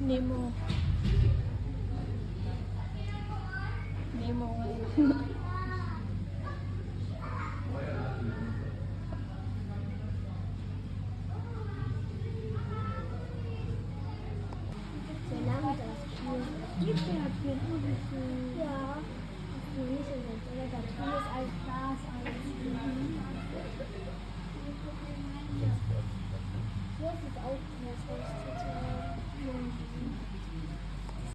Nemo. Nemo ngayon. Salamat das Spiel. Gibt's ja für Ja. Für mich ist es, oder das Spiel ist als Spaß, als Hier ist es auch, das ist total